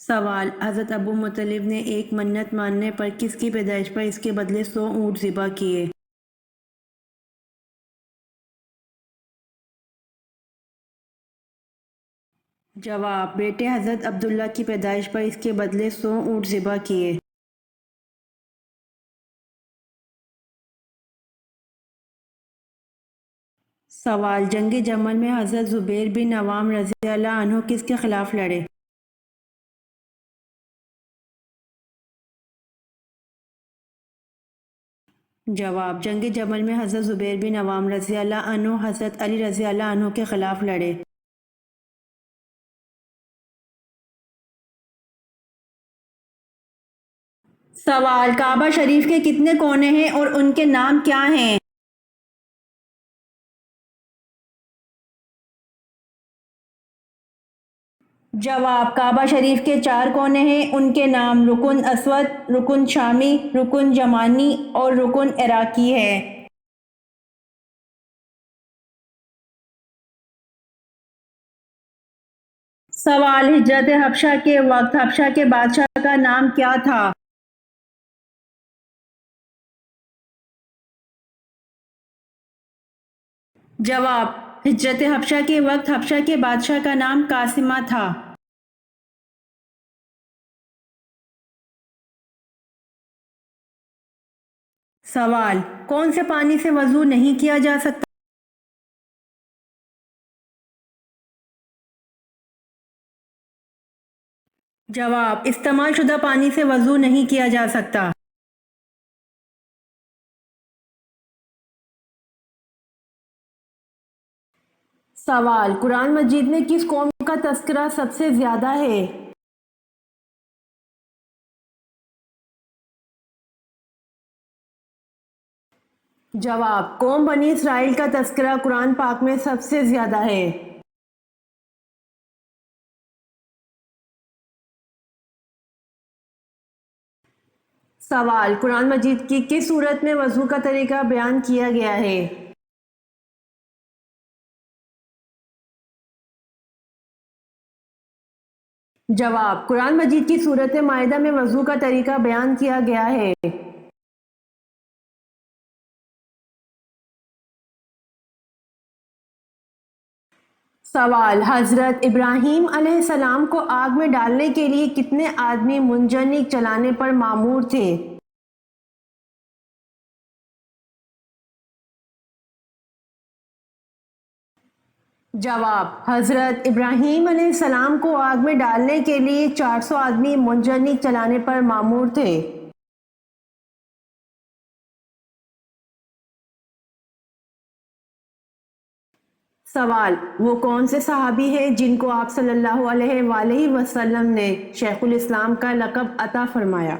سوال: حضرت ابو مطلب نے ایک منت ماننے پر کس کی پیدائش پر اس کے بدلے 100 اونٹ ذبح کیے؟ جواب: بیٹے حضرت عبداللہ کی پیدائش پر اس کے بدلے 100 اونٹ ذبح کیے۔ سوال: جنگ جمل میں حضرت زبیر بن عوام رضی اللہ عنہ کس کے خلاف لڑے؟ جواب: جنگ جمل میں حضرت زبیر بن عوام رضی اللہ عنہ حضرت علی رضی اللہ عنہ کے خلاف لڑے۔ سوال: کعبہ شریف کے کتنے کونے ہیں اور ان کے نام کیا ہیں؟ جواب: کعبہ شریف کے 4 کونے ہیں، ان کے نام رکن اسود، رکن شامی، رکن یمانی اور رکن عراقی ہے۔ سوال: ہجرت حبشہ کے وقت حبشہ کے بادشاہ کا نام کیا تھا؟ جواب: ہجرت حبشہ کے وقت حبشہ کے بادشاہ کا نام قاسمہ تھا۔ سوال: کون سے پانی سے وضو نہیں کیا جا سکتا؟ جواب: استعمال شدہ پانی سے وضو نہیں کیا جا سکتا۔ سوال: قرآن مجید میں کس قوم کا تذکرہ سب سے زیادہ ہے؟ جواب: قوم بنی اسرائیل کا تذکرہ قرآن پاک میں سب سے زیادہ ہے۔ سوال: قرآن مجید کی کس سورت میں وضو کا طریقہ بیان کیا گیا ہے؟ جواب: قرآن مجید کی سورت مائدہ میں وضو کا طریقہ بیان کیا گیا ہے۔ سوال: حضرت ابراہیم علیہ السلام کو آگ میں ڈالنے کے لیے کتنے آدمی منجنیق چلانے پر مامور تھے؟ جواب: حضرت ابراہیم علیہ السلام کو آگ میں ڈالنے کے لیے 400 آدمی منجنیق چلانے پر مامور تھے۔ سوال: وہ کون سے صحابی ہیں جن کو آپ صلی اللہ علیہ وآلہ وسلم نے شیخ الاسلام کا لقب عطا فرمایا؟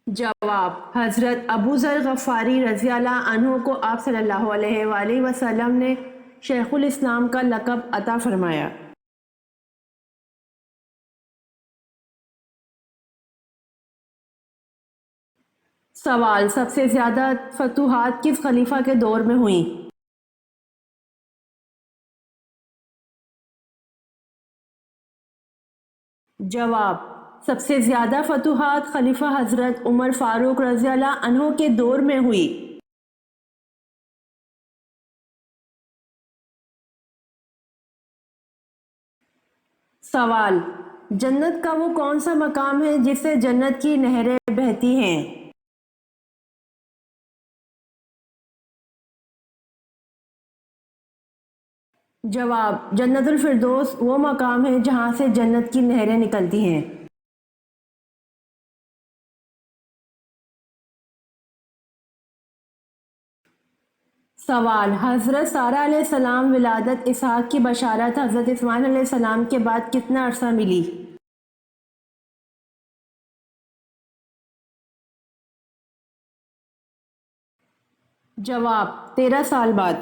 جواب: حضرت ابو ذر غفاری رضی اللہ عنہ کو آپ صلی اللہ علیہ وآلہ وسلم نے شیخ الاسلام کا لقب عطا فرمایا۔ سوال: سب سے زیادہ فتوحات کس خلیفہ کے دور میں ہوئیں؟ جواب: سب سے زیادہ فتوحات خلیفہ حضرت عمر فاروق رضی اللہ عنہ کے دور میں ہوئی۔ سوال: جنت کا وہ کون سا مقام ہے جس سے جنت کی نہریں بہتی ہیں؟ جواب: جنت الفردوس وہ مقام ہے جہاں سے جنت کی نہریں نکلتی ہیں۔ سوال: حضرت سارہ علیہ السلام ولادت اسحاق کی بشارت حضرت اسماعیل علیہ السلام کے بعد کتنا عرصہ ملی؟ جواب: 13 سال بعد۔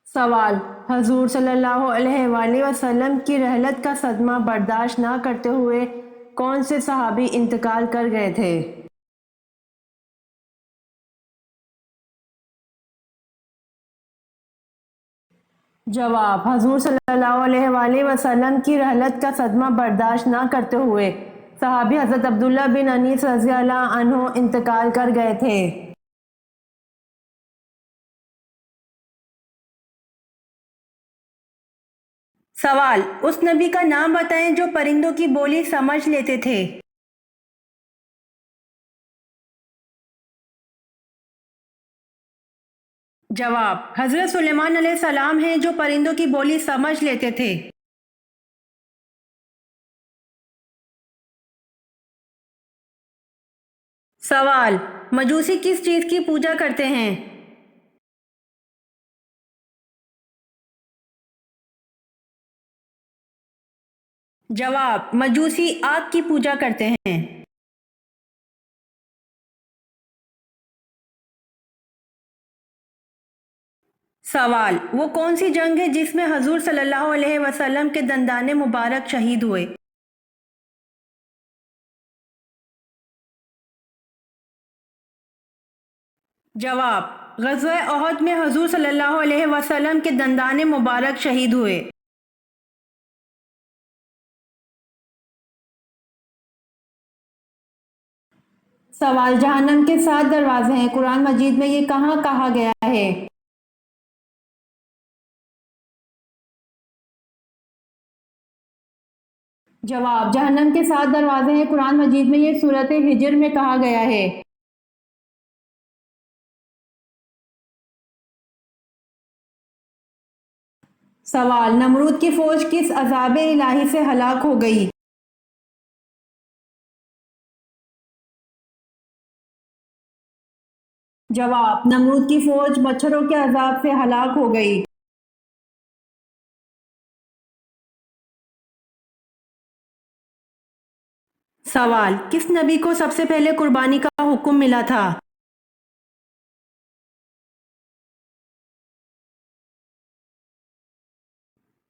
سوال: حضور صلی اللہ علیہ وآلہ وسلم کی رحلت کا صدمہ برداشت نہ کرتے ہوئے کون سے صحابی انتقال کر گئے تھے؟ جواب: حضور صلی اللہ علیہ وآلہ وسلم کی رحلت کا صدمہ برداشت نہ کرتے ہوئے صحابی حضرت عبداللہ بن انیس رضی اللہ عنہ انتقال کر گئے تھے۔ سوال: اس نبی کا نام بتائیں جو پرندوں کی بولی سمجھ لیتے تھے۔ جواب: حضرت سلیمان علیہ السلام ہیں جو پرندوں کی بولی سمجھ لیتے تھے۔ سوال: مجوسی کس چیز کی پوجا کرتے ہیں؟ جواب: مجوسی آگ کی پوجا کرتے ہیں۔ سوال: وہ کون سی جنگ ہے جس میں حضور صلی اللہ علیہ وسلم کے دندان مبارک شہید ہوئے؟ جواب: غزوہ احد میں حضور صلی اللہ علیہ وسلم کے دندان مبارک شہید ہوئے۔ سوال: جہنم کے 7 دروازے ہیں، قرآن مجید میں یہ کہاں کہا گیا ہے؟ جواب: جہنم کے 7 دروازے ہیں، قرآن مجید میں یہ سورۃ ہجر میں کہا گیا ہے۔ سوال: نمرود کی فوج کس عذاب الہی سے ہلاک ہو گئی؟ جواب: نمرود کی فوج مچھروں کے عذاب سے ہلاک ہو گئی۔ سوال: کس نبی کو سب سے پہلے قربانی کا حکم ملا تھا؟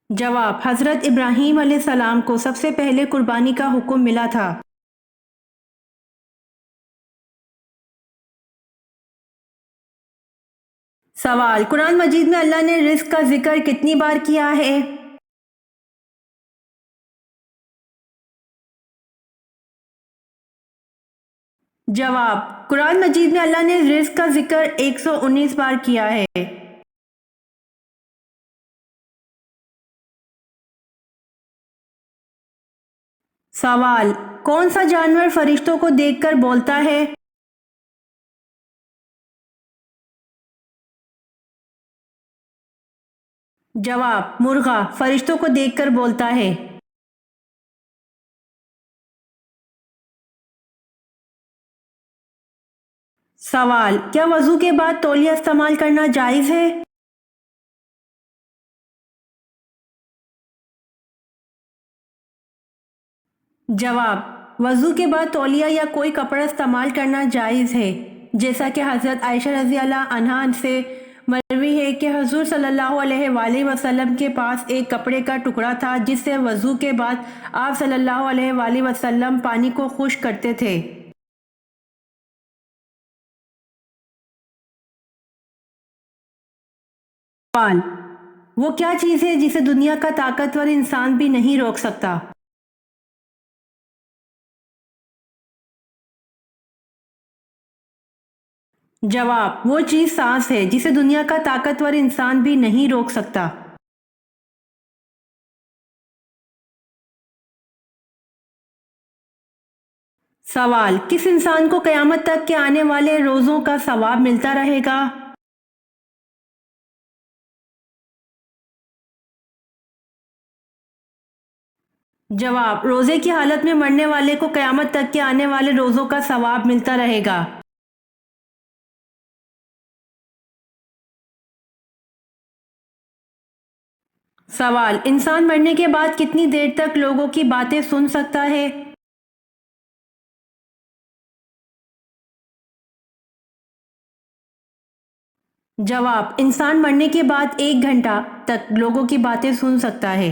جواب: حضرت ابراہیم علیہ السلام کو سب سے پہلے قربانی کا حکم ملا تھا۔ سوال: قرآن مجید میں اللہ نے رزق کا ذکر کتنی بار کیا ہے؟ جواب: قرآن مجید میں اللہ نے رزق کا ذکر 119 بار کیا ہے۔ سوال: کون سا جانور فرشتوں کو دیکھ کر بولتا ہے؟ جواب: مرغا فرشتوں کو دیکھ کر بولتا ہے۔ سوال: کیا وضو کے بعد تولیہ استعمال کرنا جائز ہے؟ جواب: وضو کے بعد تولیہ یا کوئی کپڑا استعمال کرنا جائز ہے، جیسا کہ حضرت عائشہ رضی اللہ عنہا سے مروی ہے کہ حضور صلی اللہ علیہ وآلہ وسلم کے پاس ایک کپڑے کا ٹکڑا تھا جس سے وضو کے بعد آپ صلی اللہ علیہ وآلہ وسلم پانی کو خشک کرتے تھے۔ سوال: وہ کیا چیز ہے جسے دنیا کا طاقتور انسان بھی نہیں روک سکتا؟ جواب: وہ چیز سانس ہے جسے دنیا کا طاقتور انسان بھی نہیں روک سکتا۔ سوال: کس انسان کو قیامت تک کے آنے والے روزوں کا ثواب ملتا رہے گا؟ جواب: روزے کی حالت میں مرنے والے کو قیامت تک کے آنے والے روزوں کا ثواب ملتا رہے گا۔ سوال: انسان مرنے کے بعد کتنی دیر تک لوگوں کی باتیں سن سکتا ہے؟ جواب: انسان مرنے کے بعد 1 گھنٹہ تک لوگوں کی باتیں سن سکتا ہے۔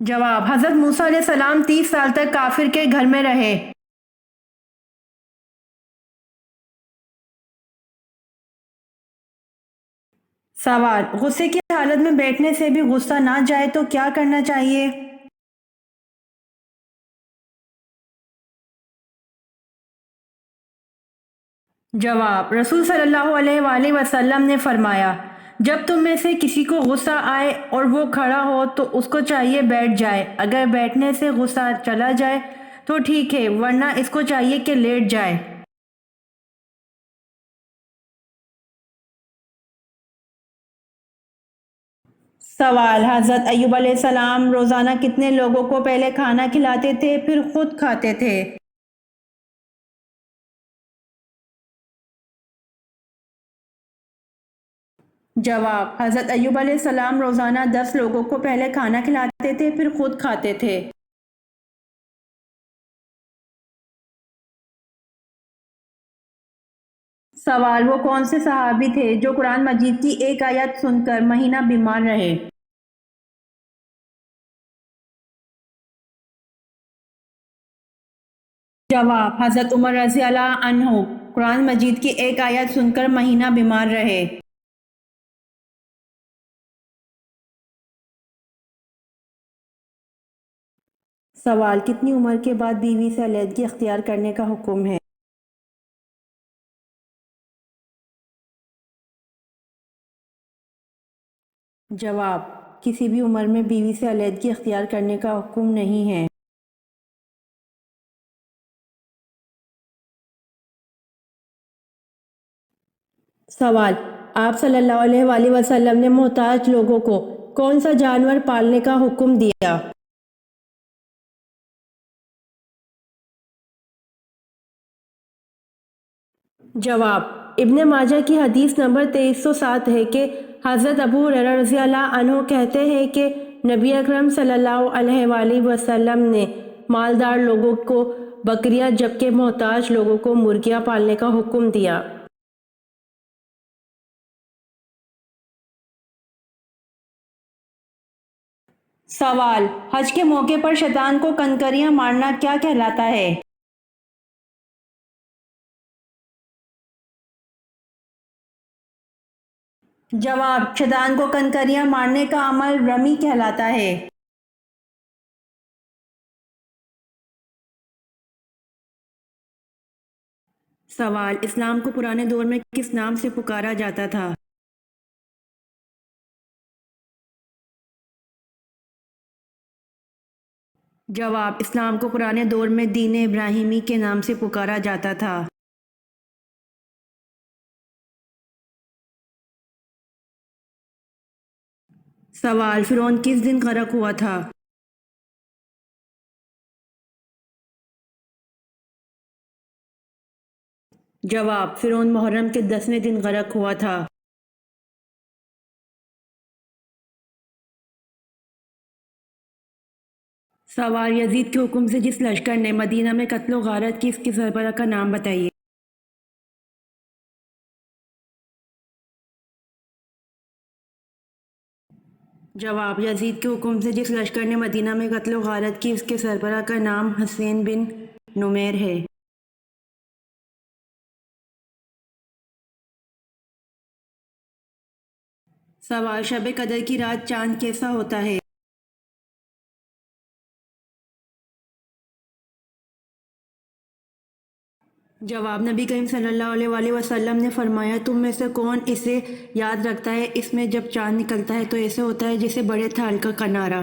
جواب: حضرت موسیٰ علیہ السلام 30 سال تک کافر کے گھر میں رہے۔ سوال: غصے کی حالت میں بیٹھنے سے بھی غصہ نہ جائے تو کیا کرنا چاہیے؟ جواب: رسول صلی اللہ علیہ وآلہ وسلم نے فرمایا، جب تم میں سے کسی کو غصہ آئے اور وہ کھڑا ہو تو اس کو چاہیے بیٹھ جائے، اگر بیٹھنے سے غصہ چلا جائے تو ٹھیک ہے، ورنہ اس کو چاہیے کہ لیٹ جائے۔ سوال: حضرت ایوب علیہ السلام روزانہ کتنے لوگوں کو پہلے کھانا کھلاتے تھے پھر خود کھاتے تھے؟ جواب: حضرت ایوب علیہ السلام روزانہ 10 لوگوں کو پہلے کھانا کھلاتے تھے پھر خود کھاتے تھے۔ سوال: وہ کون سے صحابی تھے جو قرآن مجید کی ایک آیت سن کر مہینہ بیمار رہے؟ جواب: حضرت عمر رضی اللہ عنہ قرآن مجید کی ایک آیت سن کر مہینہ بیمار رہے۔ سوال: کتنی عمر کے بعد بیوی سے علیحدگی اختیار کرنے کا حکم ہے؟ جواب: کسی بھی عمر میں بیوی سے علیحدگی اختیار کرنے کا حکم نہیں ہے۔ سوال: آپ صلی اللہ علیہ وآلہ وسلم نے محتاج لوگوں کو کون سا جانور پالنے کا حکم دیا؟ جواب: ابن ماجہ کی حدیث نمبر 2307 ہے کہ حضرت ابو ہریرہ رضی اللہ عنہ کہتے ہیں کہ نبی اکرم صلی اللہ علیہ وآلہ وسلم نے مالدار لوگوں کو بکریاں جبکہ محتاج لوگوں کو مرغیاں پالنے کا حکم دیا۔ سوال: حج کے موقع پر شیطان کو کنکریاں مارنا کیا کہلاتا ہے؟ جواب: شیطان کو کنکریاں مارنے کا عمل رمی کہلاتا ہے۔ سوال: اسلام کو پرانے دور میں کس نام سے پکارا جاتا تھا؟ جواب: اسلام کو پرانے دور میں دین ابراہیمی کے نام سے پکارا جاتا تھا۔ سوال: فرعون کس دن غرق ہوا تھا؟ جواب: فرعون محرم کے 10ویں دن غرق ہوا تھا۔ سوال: یزید کے حکم سے جس لشکر نے مدینہ میں قتل و غارت کی، اس کے سربراہ کا نام بتائیے۔ جواب: یزید کے حکم سے جس لشکر نے مدینہ میں قتل و غارت کی، اس کے سربراہ کا نام حسین بن نمیر ہے۔ سوال: شب قدر کی رات چاند کیسا ہوتا ہے؟ جواب: نبی کریم صلی اللہ علیہ وآلہ وسلم نے فرمایا، تم میں سے کون اسے یاد رکھتا ہے، اس میں جب چاند نکلتا ہے تو ایسے ہوتا ہے جیسے بڑے تھال کا کنارہ۔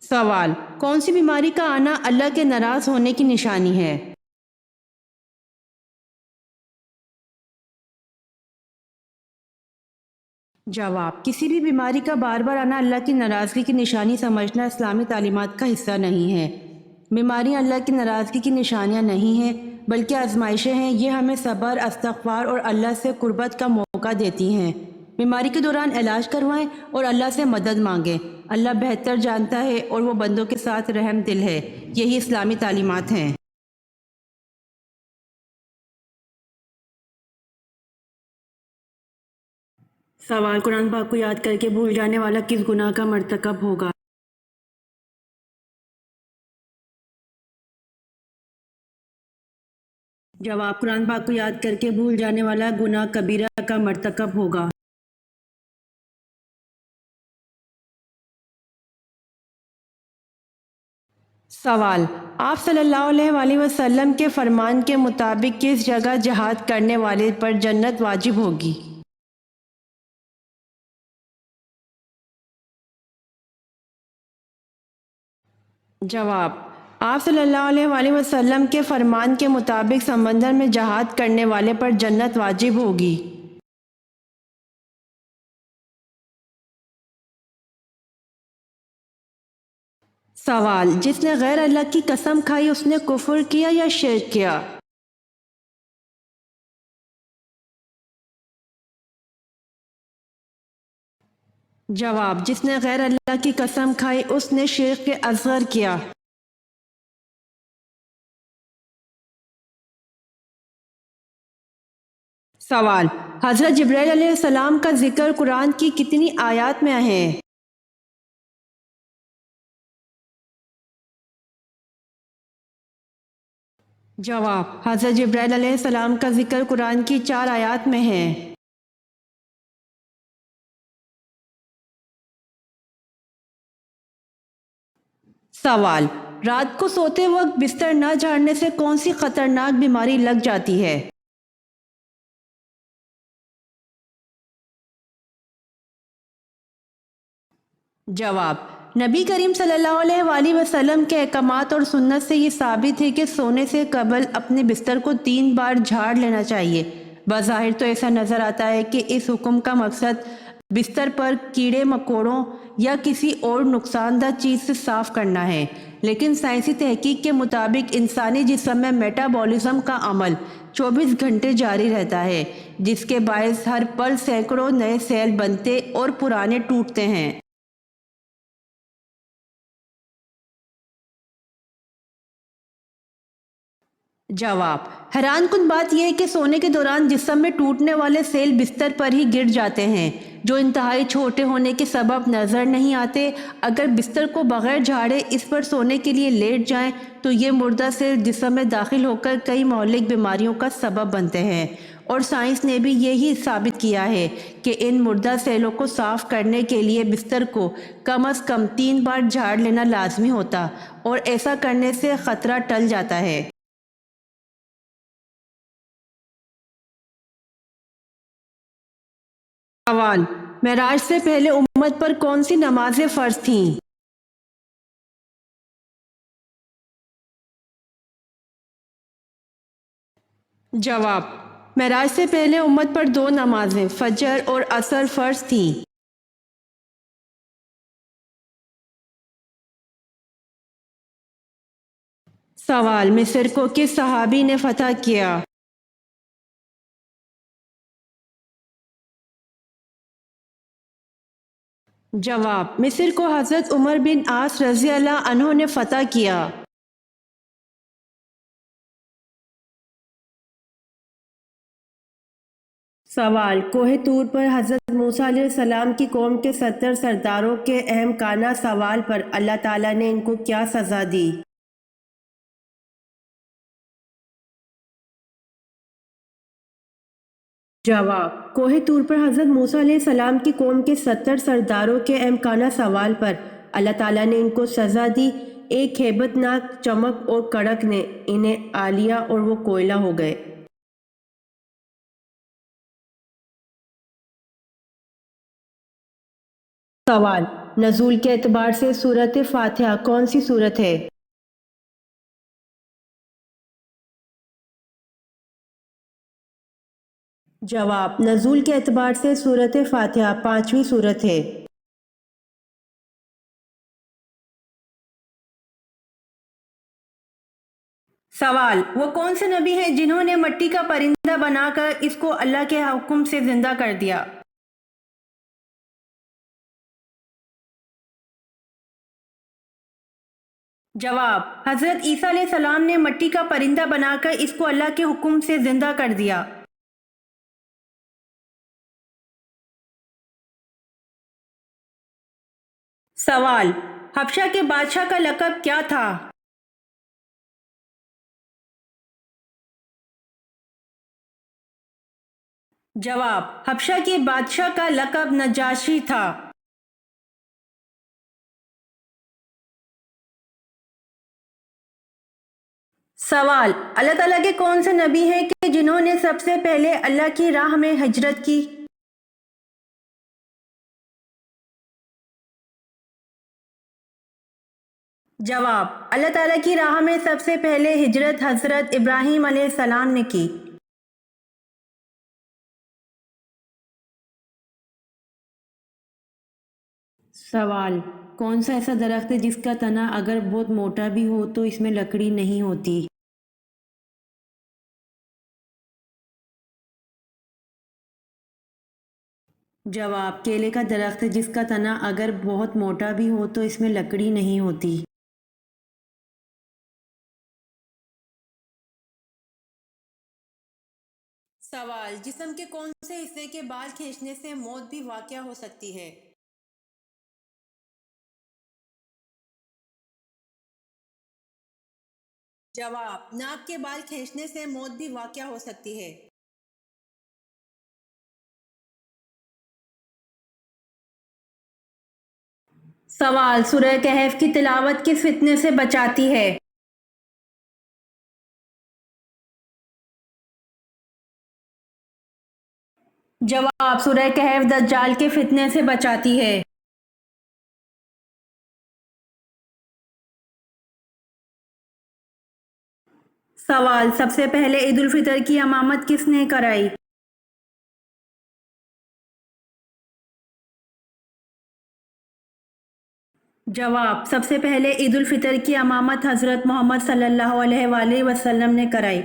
سوال: کون سی بیماری کا آنا اللہ کے ناراض ہونے کی نشانی ہے؟ جواب: کسی بھی بیماری کا بار بار آنا اللہ کی ناراضگی کی نشانی سمجھنا اسلامی تعلیمات کا حصہ نہیں ہے۔ بیماریاں اللہ کی ناراضگی کی نشانیاں نہیں ہیں بلکہ آزمائشیں ہیں، یہ ہمیں صبر، استغفار اور اللہ سے قربت کا موقع دیتی ہیں۔ بیماری کے دوران علاج کروائیں اور اللہ سے مدد مانگیں، اللہ بہتر جانتا ہے اور وہ بندوں کے ساتھ رحم دل ہے۔ یہی اسلامی تعلیمات ہیں۔ سوال، قرآن پاک کو یاد کر کے بھول جانے والا کس گناہ کا مرتکب ہوگا؟ جواب، قرآن پاک کو یاد کر کے بھول جانے والا گناہ کبیرہ کا مرتکب ہوگا۔ سوال، آپ صلی اللہ علیہ وآلہ وسلم کے فرمان کے مطابق کس جگہ جہاد کرنے والے پر جنت واجب ہوگی؟ جواب، آپ صلی اللہ علیہ وآلہ وسلم کے فرمان کے مطابق سمندر میں جہاد کرنے والے پر جنت واجب ہوگی۔ سوال، جس نے غیر اللہ کی قسم کھائی اس نے کفر کیا یا شرک کیا؟ جواب، جس نے غیر اللہ کی قسم کھائی اس نے شرک اصغر کیا۔ سوال، حضرت جبرائیل علیہ السلام کا ذکر قرآن کی کتنی آیات میں ہے؟ جواب، حضرت جبرائیل علیہ السلام کا ذکر قرآن کی 4 آیات میں ہے۔ سوال، رات کو سوتے وقت بستر نہ جھاڑنے سے کون سی خطرناک بیماری لگ جاتی ہے؟ جواب، نبی کریم صلی اللہ علیہ وآلہ وسلم کے احکامات اور سنت سے یہ ثابت ہے کہ سونے سے قبل اپنے بستر کو 3 بار جھاڑ لینا چاہیے۔ بظاہر تو ایسا نظر آتا ہے کہ اس حکم کا مقصد بستر پر کیڑے مکوڑوں یا کسی اور نقصان دہ چیز سے صاف کرنا ہے، لیکن سائنسی تحقیق کے مطابق انسانی جسم میں میٹابولزم کا عمل 24 گھنٹے جاری رہتا ہے، جس کے باعث ہر پل سینکڑوں نئے سیل بنتے اور پرانے ٹوٹتے ہیں۔ جواب، حیران کن بات یہ ہے کہ سونے کے دوران جسم میں ٹوٹنے والے سیل بستر پر ہی گر جاتے ہیں، جو انتہائی چھوٹے ہونے کے سبب نظر نہیں آتے۔ اگر بستر کو بغیر جھاڑے اس پر سونے کے لیے لیٹ جائیں تو یہ مردہ سیل جسم میں داخل ہو کر کئی مہلک بیماریوں کا سبب بنتے ہیں، اور سائنس نے بھی یہی ثابت کیا ہے کہ ان مردہ سیلوں کو صاف کرنے کے لیے بستر کو کم از کم 3 بار جھاڑ لینا لازمی ہوتا، اور ایسا کرنے سے خطرہ ٹل جاتا ہے۔ سوال، معراج سے پہلے امت پر کون سی نمازیں فرض تھیں؟ جواب، معراج سے پہلے امت پر 2 نمازیں فجر اور عصر فرض تھیں۔ سوال، مصر کو کس صحابی نے فتح کیا؟ جواب، مصر کو حضرت عمر بن عاص رضی اللہ عنہ نے فتح کیا۔ سوال، کوہ طور پر حضرت موسیٰ علیہ السلام کی قوم کے 70 سرداروں کے احمقانہ سوال پر اللہ تعالیٰ نے ان کو کیا سزا دی؟ جواب، کوہ طور پر حضرت موسیٰ علیہ السلام کی قوم کے 70 سرداروں کے احمقانہ سوال پر اللہ تعالیٰ نے ان کو سزا دی۔ ایک ہیبت ناک چمک اور کڑک نے انہیں آ لیا اور وہ کوئلہ ہو گئے۔ سوال، نزول کے اعتبار سے سورۃ فاتحہ کون سی سورت ہے؟ جواب، نزول کے اعتبار سے سورۃ فاتحہ 5ویں سورت ہے۔ سوال، وہ کون سے نبی ہیں جنہوں نے مٹی کا پرندہ بنا کر اس کو اللہ کے حکم سے زندہ کر دیا؟ جواب، حضرت عیسیٰ علیہ السلام نے مٹی کا پرندہ بنا کر اس کو اللہ کے حکم سے زندہ کر دیا۔ سوال: حبشہ کے بادشاہ کا لقب کیا تھا؟ جواب: حبشہ کے بادشاہ کا لقب نجاشی تھا۔ سوال: اللہ تعالیٰ کے کون سے نبی ہیں کہ جنہوں نے سب سے پہلے اللہ کی راہ میں ہجرت کی؟ جواب: اللہ تعالیٰ کی راہ میں سب سے پہلے ہجرت حضرت ابراہیم علیہ السلام نے کی۔ سوال: کون سا ایسا درخت ہے جس کا تنا اگر بہت موٹا بھی ہو تو اس میں لکڑی نہیں ہوتی؟ جواب: کیلے کا درخت ہے جس کا تنا اگر بہت موٹا بھی ہو تو اس میں لکڑی نہیں ہوتی۔ سوال: جسم کے کون سے حصے کے بال کھینچنے سے موت بھی واقع ہو سکتی ہے؟ جواب: ناک کے بال کھینچنے سے موت بھی واقع ہو سکتی ہے۔ سوال: سورہ کہف کی تلاوت کس فتنے سے بچاتی ہے؟ جواب: سورہ کہف دجال کے فتنے سے بچاتی ہے۔ سوال: سب سے پہلے عید الفطر کی امامت کس نے کرائی؟ جواب: سب سے پہلے عید الفطر کی امامت حضرت محمد صلی اللہ علیہ وآلہ وسلم نے کرائی۔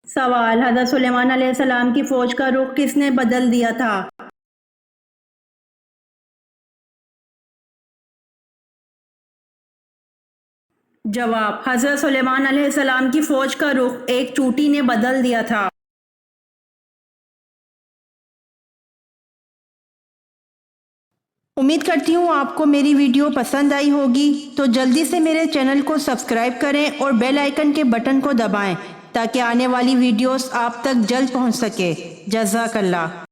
سوال: حضرت سلیمان علیہ السلام کی فوج کا رخ کس نے بدل دیا تھا؟ جواب: حضرت سلیمان علیہ السلام کی فوج کا رخ ایک چوٹی نے بدل دیا تھا۔ امید کرتی ہوں آپ کو میری ویڈیو پسند آئی ہوگی، تو جلدی سے میرے چینل کو سبسکرائب کریں اور بیل آئیکن کے بٹن کو دبائیں تاکہ آنے والی ویڈیوز آپ تک جلد پہنچ سکے۔ جزاک اللہ۔